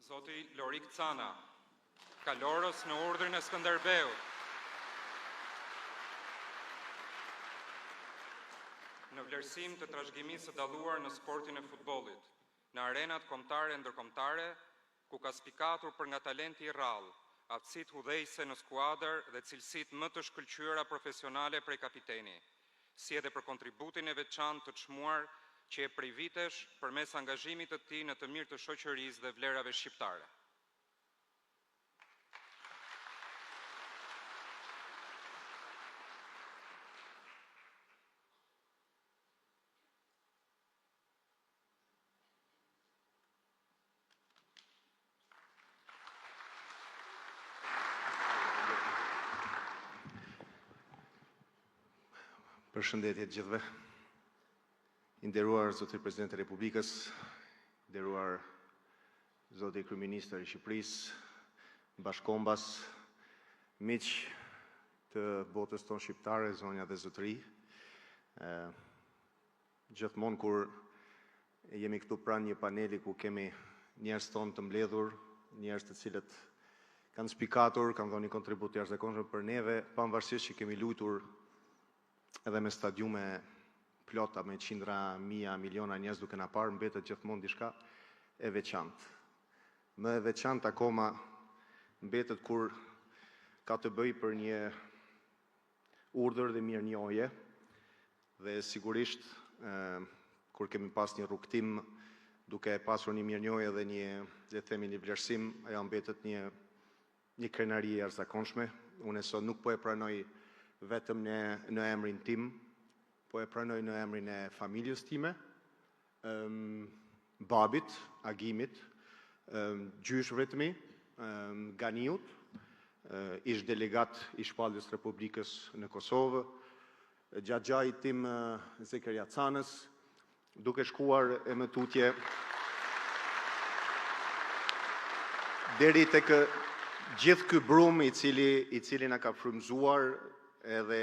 Zoti Lorik Cana, kalorës në urdhrin e Skënderbeut. Në vlerësim të trashëgimisë së dalluar në sportin e futbollit, në arenat kombëtare e ndërkombëtare, ku ka spikatur për nga talenti i rrallë, aftësitë udhëheqëse në skuadër dhe cilësitë më të shkëlqyera profesionale prej kapiteni, si edhe për kontributin e veçantë të çmuar që e prej vitesh përmes angazhimit të tij në të mirë të shoqërisë dhe vlerave shqiptare. Përshëndetje të gjithëve. I nderuar zoti President e Republikës, nderuar zoti Kryeministër i Shqipërisë, bashkombas, miq të botës tonë shqiptare, zonja dhe zotëri. Gjithmonë kur jemi këtu pranë një paneli ku kemi njerëz tonë të mbledhur, njerëz të cilët kanë spikatur, kanë dhënë një kontribut të jashtëzakonshëm për neve, pavarësisht që kemi luajtur edhe me stadiume plota me qindra, mija, miliona njerëz duke na parë, mbetet gjithmonë diçka e veçantë. Më e veçantë akoma mbetet kur ka të bëj për një urdhër dhe mirënjohje, dhe sigurisht kur kemi pas një rrugtim duke pasur një mirënjohje dhe një, le të themi, një vlerësim, ajo mbetet një krenari e jashtëzakonshme. Unë sot nuk po e pranoj vetëm në emrin tim, po e pranoj në emrin e familjes time, babit, agimit, gjyshëve të mi, Ganiut, ish delegat i Shpalljes Republikës në Kosovë, gjajit tim Zekeria Canës, duke shkuar e më tutje deri tek gjithë ky brum i cili na ka frymëzuar, edhe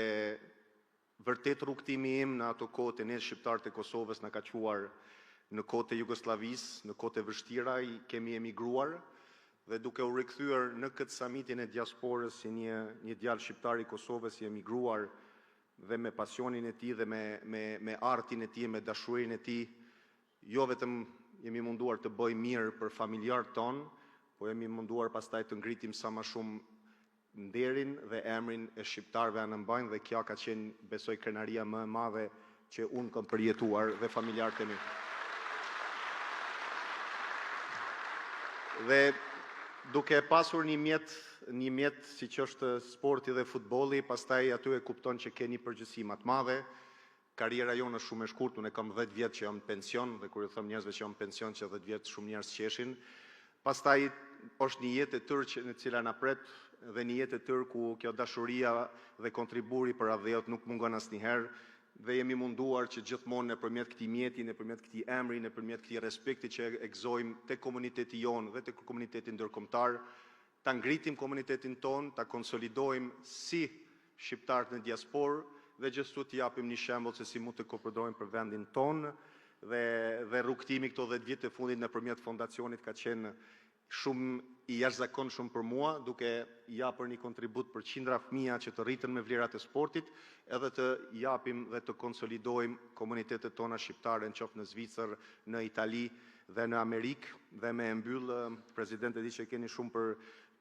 vërtet rrugtimi im në ato kohët e ne shqiptarët e Kosovës na ka quar në kohët e Jugosllavisë, në kohët e vështira, kemi emigruar, dhe duke u rikthyer në këtë samitin e diasporës si një djalë shqiptar i Kosovës i emigruar, dhe me pasionin e tij dhe me artin e tij, me dashurinë e tij, jo vetëm jemi munduar të bëjmë mirë për familjarët tonë, po jemi munduar pastaj të ngritim sa më shumë nderin dhe emrin e shqiptarëve anë mbajnë, dhe kjo ka qenë, besoj, krenaria më e madhe që unë kam përjetuar dhe familjarët e mi. Dhe duke pasur një mjet si që është sporti dhe futbolli, pastaj aty e kupton që ke një përgjegjësi më të madhe. Karriera jonë është shumë e shkurtë, unë kam 10 vjet që jam në pension, dhe kur i them njerëzve që jam në pension që 10 vjet shumë njerëz qeshin. Pastaj është një jetë e tërë në cila na pret, dhe një jetë e tërë ku kjo dashuria dhe kontriburi për radhëut nuk mungon asnjëherë, dhe jemi munduar që gjithmonë nëpërmjet këtij mjeti, nëpërmjet këtij emri, nëpërmjet këtij respekti që e gëzojmë tek komuniteti jonë dhe tek komuniteti ndërkombëtar, ta ngritim komunitetin tonë, ta konsolidojmë si shqiptarët në diasporë, dhe gjithashtu të japim një shembull se si mund të koprodojmë për vendin tonë, dhe rrugtimi këto 10 vjet të fundit nëpërmjet fondacionit ka qenë shumë i jashtëzakonshëm për mua, duke japur një kontribut për qindra fëmija që të rritën me vlerat e sportit, edhe të japim dhe të konsolidojmë komunitetet tona shqiptare, në qoftë në Zvicër, në Itali dhe në Amerikë, dhe me mbyll, Presidenti di që keni shumë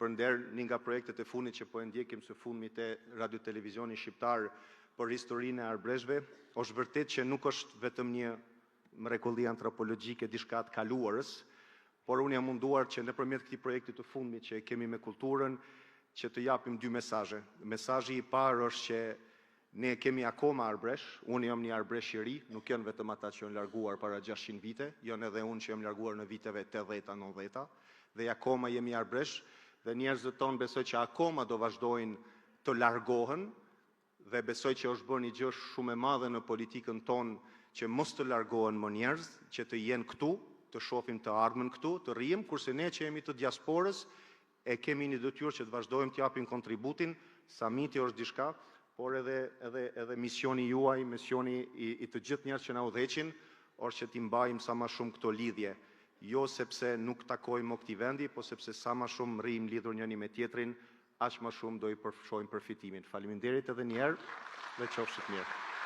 për nder, një nga projektet e fundit që po e ndjekim së fundmi te radio televizioni shqiptar për historinë e arbreshve, është vërtet që nuk është vetëm një mrekulli antropologjike diçka të kaluarës, por unë jam munduar që nëpërmjet këtij projekti të fundmit që kemi me kulturën, që të japim 2 mesazhe. Mesazhi i parë është që ne kemi akoma arbresh, unë jam një arbresh i ri, nuk janë vetëm ata që janë larguar para 600 vite, janë edhe unë që jam larguar në viteve 80-90, dhe akoma jemi arbresh, dhe njerëzit tonë besoj që akoma do vazhdojnë të largohen, dhe besoj që është bërë një gjë shumë e madhe në politikën tonë që mos të largohen më njerëz, që të jenë këtu, të shohim të ardhmen këtu, të rrijmë, kurse ne që jemi të diasporës e kemi një detyrë që të vazhdojmë të japim kontributin. Samiti është diçka, por edhe misioni juaj, misioni i të gjithë njerëz që na udhëheqin, është që t'i mbajmë sa më shumë këto lidhje. jo sepse nuk takojmë më këtij vendi, po sepse sa më shumë rrim lidhur njëri me tjetrin, aq më shumë do i përfshojmë përfitimin. Faleminderit edhe një herë dhe qofshit mirë.